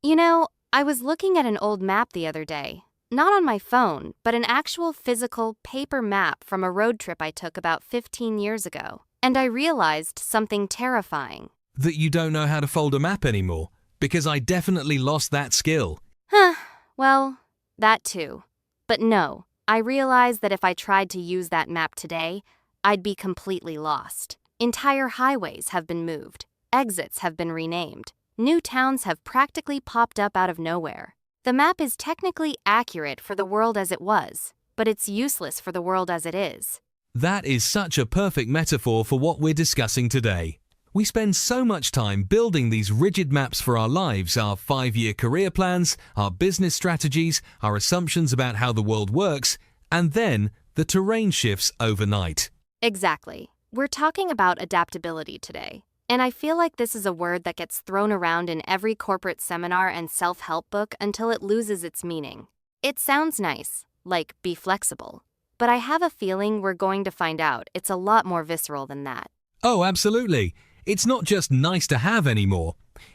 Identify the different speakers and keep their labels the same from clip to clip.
Speaker 1: I was looking at an old map the other day. Not on my phone, but an actual physical paper map from a road trip I took about 15 years ago. And I realized something terrifying.
Speaker 2: That you don't know how to fold a map anymore, because I definitely lost that skill.
Speaker 1: Huh, well, that too. But no, I realized that if I tried to use that map today, I'd be completely lost. Entire highways have been moved. Exits have been renamed. New towns have practically popped up out of nowhere. The map is technically accurate for the world as it was, but it's useless for the world as it is.
Speaker 2: That is such a perfect metaphor for what we're discussing today. We spend so much time building these rigid maps for our lives, our 5-year career plans, our business strategies, our assumptions about how the world works, and then the terrain shifts overnight.
Speaker 1: Exactly. We're talking about adaptability today. And I feel like this is a word that gets thrown around in every corporate seminar and self-help book until it loses its meaning. It sounds nice, like be flexible. But I have a feeling we're going to find out it's a lot more visceral than that.
Speaker 2: Oh, absolutely. It's not just nice to have anymore.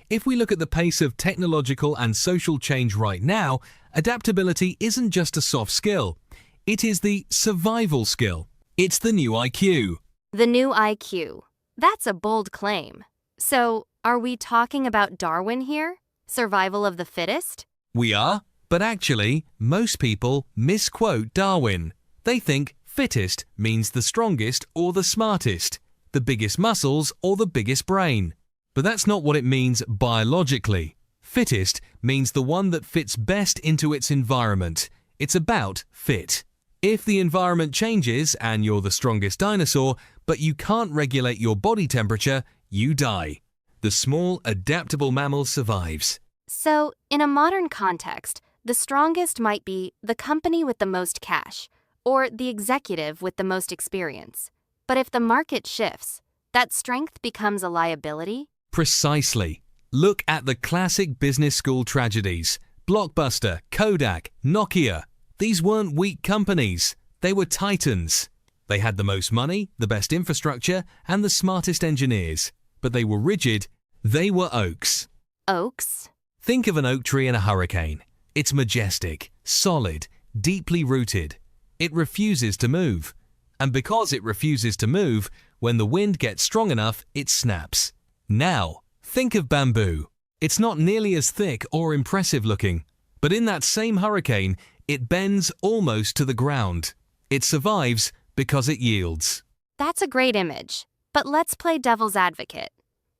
Speaker 2: If we look at the pace of technological and social change right now, adaptability isn't just a soft skill. It is the survival skill. It's the new IQ.
Speaker 1: The new IQ. That's a bold claim. So, are we talking about Darwin here? Survival of the fittest?
Speaker 2: We are, but actually, most people misquote Darwin. They think fittest means the strongest or the smartest, the biggest muscles or the biggest brain. But that's not what it means biologically. Fittest means the one that fits best into its environment. It's about fit. If the environment changes and you're the strongest dinosaur, but you can't regulate your body temperature, you die. The small, adaptable mammal survives.
Speaker 1: So, in a modern context, the strongest might be the company with the most cash, or the executive with the most experience. But if the market shifts, that strength becomes a liability?
Speaker 2: Precisely. Look at the classic business school tragedies. Blockbuster, Kodak, Nokia. These weren't weak companies. They were titans. They had the most money, the best infrastructure, and the smartest engineers. But they were rigid. They were oaks.
Speaker 1: Oaks?
Speaker 2: Think of an oak tree in a hurricane. It's majestic, solid, deeply rooted. It refuses to move. And because it refuses to move, when the wind gets strong enough, it snaps. Now, think of bamboo. It's not nearly as thick or impressive looking. But in that same hurricane, it bends almost to the ground. It survives because it yields.
Speaker 1: That's a great image. But let's play devil's advocate.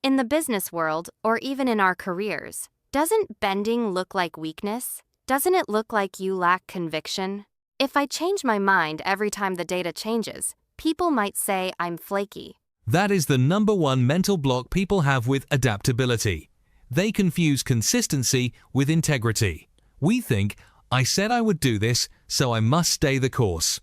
Speaker 1: In the business world, or even in our careers, doesn't bending look like weakness? Doesn't it look like you lack conviction? If I change my mind every time the data changes, people might say I'm flaky.
Speaker 2: That is the #1 mental block people have with adaptability. They confuse consistency with integrity. We think, I said I would do this, so I must stay the course.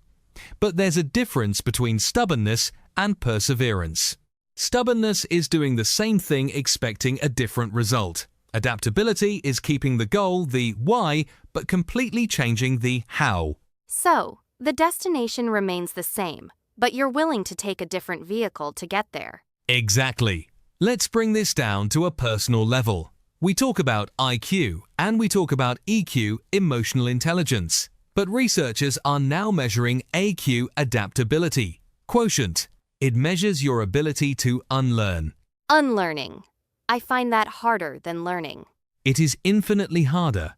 Speaker 2: But there's a difference between stubbornness and perseverance. Stubbornness is doing the same thing expecting a different result. Adaptability is keeping the goal, the why, but completely changing the how.
Speaker 1: So, the destination remains the same, but you're willing to take a different vehicle to get there.
Speaker 2: Exactly. Let's bring this down to a personal level. We talk about IQ and we talk about EQ, emotional intelligence. But researchers are now measuring AQ, adaptability quotient. It measures your ability to unlearn.
Speaker 1: Unlearning. I find that harder than learning.
Speaker 2: It is infinitely harder.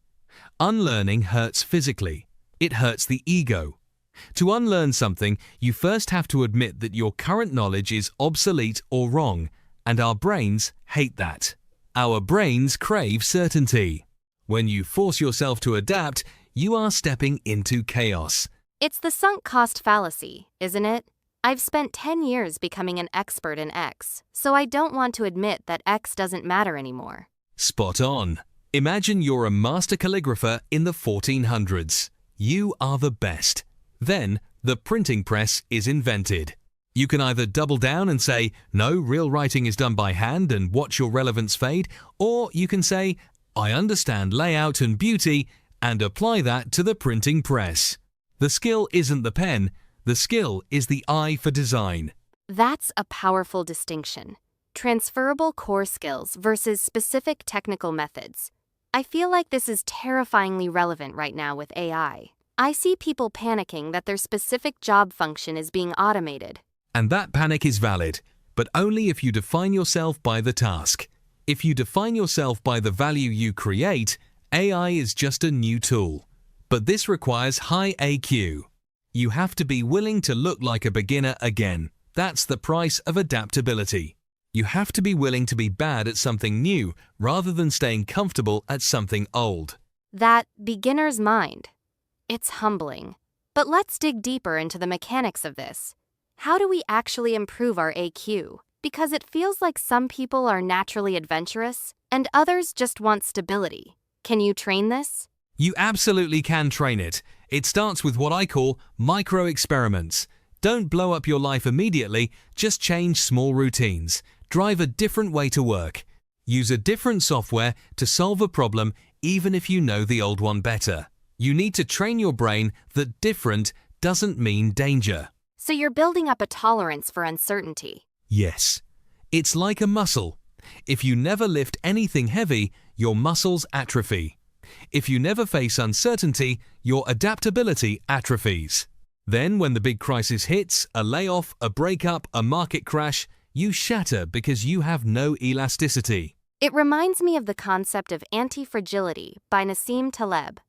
Speaker 2: Unlearning hurts physically. It hurts the ego. To unlearn something, you first have to admit that your current knowledge is obsolete or wrong, and our brains hate that. Our brains crave certainty. When you force yourself to adapt, you are stepping into chaos.
Speaker 1: It's the sunk cost fallacy, isn't it? I've spent 10 years becoming an expert in X, so I don't want to admit that X doesn't matter anymore.
Speaker 2: Spot on. Imagine you're a master calligrapher in the 1400s. You are the best. Then, the printing press is invented. You can either double down and say, no, real writing is done by hand and watch your relevance fade, or you can say, I understand layout and beauty and apply that to the printing press. The skill isn't the pen, the skill is the eye for design.
Speaker 1: That's a powerful distinction. Transferable core skills versus specific technical methods. I feel like this is terrifyingly relevant right now with AI. I see people panicking that their specific job function is being automated.
Speaker 2: And that panic is valid, but only if you define yourself by the task. If you define yourself by the value you create, AI is just a new tool. But this requires high AQ. You have to be willing to look like a beginner again. That's the price of adaptability. You have to be willing to be bad at something new rather than staying comfortable at something old.
Speaker 1: That beginner's mind. It's humbling. But let's dig deeper into the mechanics of this. How do we actually improve our AQ? Because it feels like some people are naturally adventurous and others just want stability. Can you train this?
Speaker 2: You absolutely can train it. It starts with what I call micro-experiments. Don't blow up your life immediately, just change small routines. Drive a different way to work. Use a different software to solve a problem even if you know the old one better. You need to train your brain that different doesn't mean danger.
Speaker 1: So you're building up a tolerance for uncertainty.
Speaker 2: Yes. It's like a muscle. If you never lift anything heavy, your muscles atrophy. If you never face uncertainty, your adaptability atrophies. Then when the big crisis hits, a layoff, a breakup, a market crash, you shatter because you have no elasticity.
Speaker 1: It reminds me of the concept of anti-fragility by Nassim Taleb.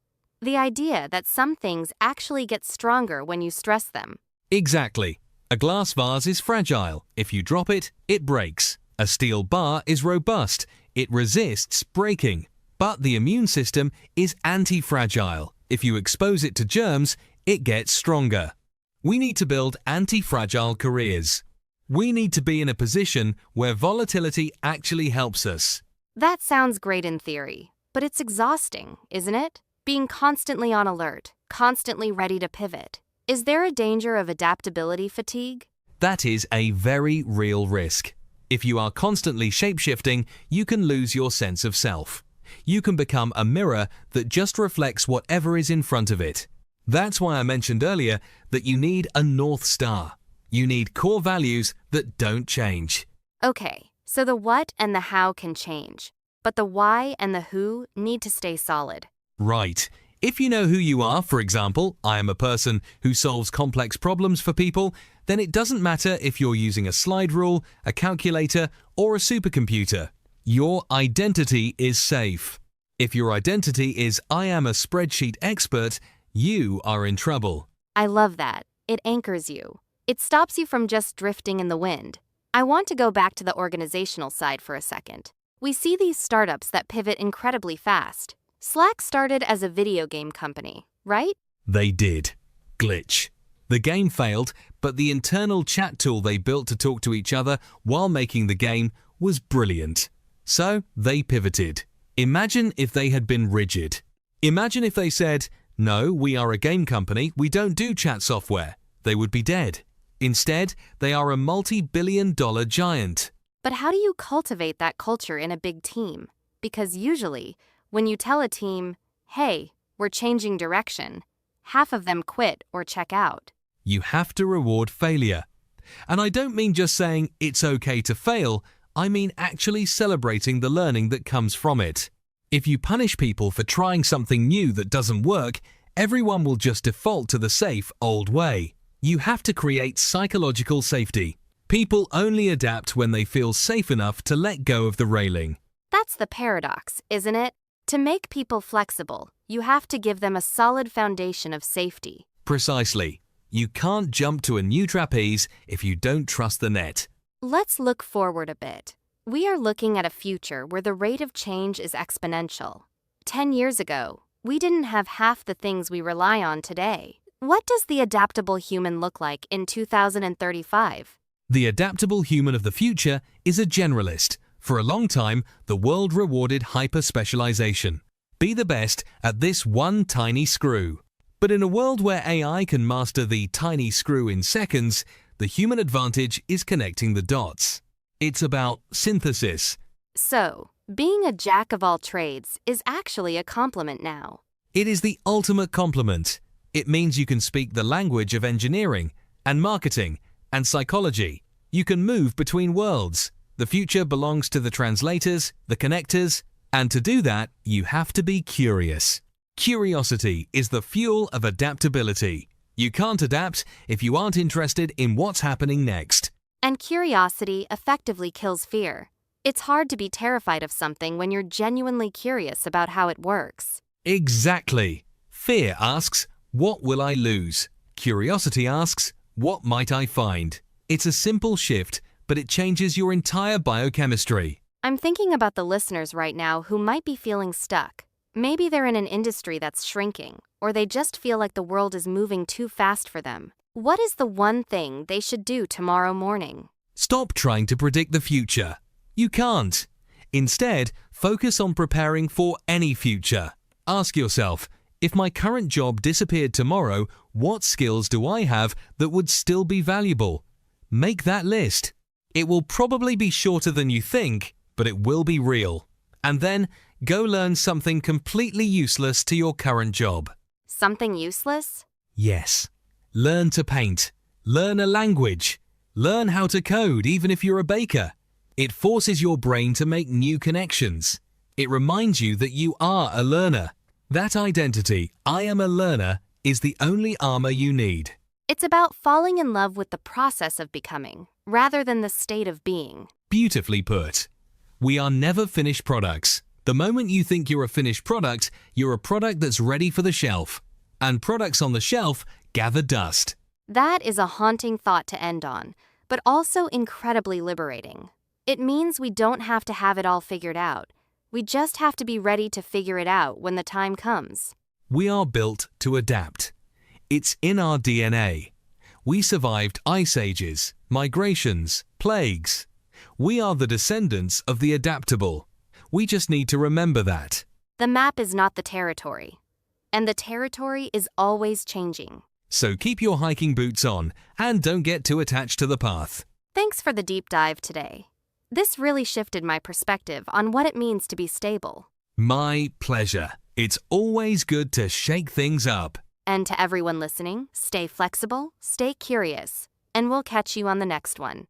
Speaker 1: The idea that some things actually get stronger when you stress them.
Speaker 2: Exactly. A glass vase is fragile. If you drop it, it breaks. A steel bar is robust. It resists breaking. But the immune system is anti-fragile. If you expose it to germs, it gets stronger. We need to build anti-fragile careers. We need to be in a position where volatility actually helps us.
Speaker 1: That sounds great in theory, but it's exhausting, isn't it? Being constantly on alert, constantly ready to pivot. Is there a danger of adaptability fatigue?
Speaker 2: That is a very real risk. If you are constantly shape-shifting, you can lose your sense of self. You can become a mirror that just reflects whatever is in front of it. That's why I mentioned earlier that you need a North Star. You need core values that don't change.
Speaker 1: Okay, so the what and the how can change, but the why and the who need to stay solid.
Speaker 2: Right. If you know who you are, for example, I am a person who solves complex problems for people, then it doesn't matter if you're using a slide rule, a calculator, or a supercomputer. Your identity is safe. If your identity is I am a spreadsheet expert, you are in trouble.
Speaker 1: I love that. It anchors you. It stops you from just drifting in the wind. I want to go back to the organizational side for a second. We see these startups that pivot incredibly fast. Slack started as a video game company, right?
Speaker 2: They did. Glitch. The game failed, but the internal chat tool they built to talk to each other while making the game was brilliant. So they pivoted. Imagine if they had been rigid. Imagine if they said, "No, we are a game company, we don't do chat software." They would be dead. Instead, they are a multi-billion-dollar giant.
Speaker 1: But how do you cultivate that culture in a big team? Because usually, when you tell a team, "Hey, we're changing direction," half of them quit or check out.
Speaker 2: You have to reward failure. And I don't mean just saying it's okay to fail, I mean actually celebrating the learning that comes from it. If you punish people for trying something new that doesn't work, everyone will just default to the safe old way. You have to create psychological safety. People only adapt when they feel safe enough to let go of the railing.
Speaker 1: That's the paradox, isn't it? To make people flexible, you have to give them a solid foundation of safety.
Speaker 2: Precisely. You can't jump to a new trapeze if you don't trust the net.
Speaker 1: Let's look forward a bit. We are looking at a future where the rate of change is exponential. 10 years ago, we didn't have half the things we rely on today. What does the adaptable human look like in 2035?
Speaker 2: The adaptable human of the future is a generalist. For a long time, the world rewarded hyper-specialization. Be the best at this one tiny screw. But in a world where AI can master the tiny screw in seconds, the human advantage is connecting the dots. It's about synthesis.
Speaker 1: So, being a jack of all trades is actually a compliment now.
Speaker 2: It is the ultimate compliment. It means you can speak the language of engineering and marketing and psychology. You can move between worlds. The future belongs to the translators, the connectors, And to do that, you have to be curious. Curiosity is the fuel of adaptability. You can't adapt if you aren't interested in what's happening next.
Speaker 1: And curiosity effectively kills fear. It's hard to be terrified of something when you're genuinely curious about how it works.
Speaker 2: Exactly. Fear asks, what will I lose? Curiosity asks, what might I find? It's a simple shift, but it changes your entire biochemistry.
Speaker 1: I'm thinking about the listeners right now who might be feeling stuck. Maybe they're in an industry that's shrinking, or they just feel like the world is moving too fast for them. What is the one thing they should do tomorrow morning?
Speaker 2: Stop trying to predict the future. You can't. Instead, focus on preparing for any future. Ask yourself, if my current job disappeared tomorrow, what skills do I have that would still be valuable? Make that list. It will probably be shorter than you think, but it will be real. And then, go learn something completely useless to your current job.
Speaker 1: Something useless?
Speaker 2: Yes. Learn to paint. Learn a language. Learn how to code even if you're a baker. It forces your brain to make new connections. It reminds you that you are a learner. That identity, I am a learner, is the only armor you need.
Speaker 1: It's about falling in love with the process of becoming, rather than the state of being.
Speaker 2: Beautifully put. We are never finished products. The moment you think you're a finished product, you're a product that's ready for the shelf. And products on the shelf gather dust.
Speaker 1: That is a haunting thought to end on, but also incredibly liberating. It means we don't have to have it all figured out. We just have to be ready to figure it out when the time comes.
Speaker 2: We are built to adapt. It's in our DNA. We survived ice ages, migrations, plagues. We are the descendants of the adaptable. We just need to remember that.
Speaker 1: The map is not the territory, and the territory is always changing.
Speaker 2: So keep your hiking boots on and don't get too attached to the path.
Speaker 1: Thanks for the deep dive today. This really shifted my perspective on what it means to be stable.
Speaker 2: My pleasure. It's always good to shake things up.
Speaker 1: And to everyone listening, stay flexible, stay curious, and we'll catch you on the next one.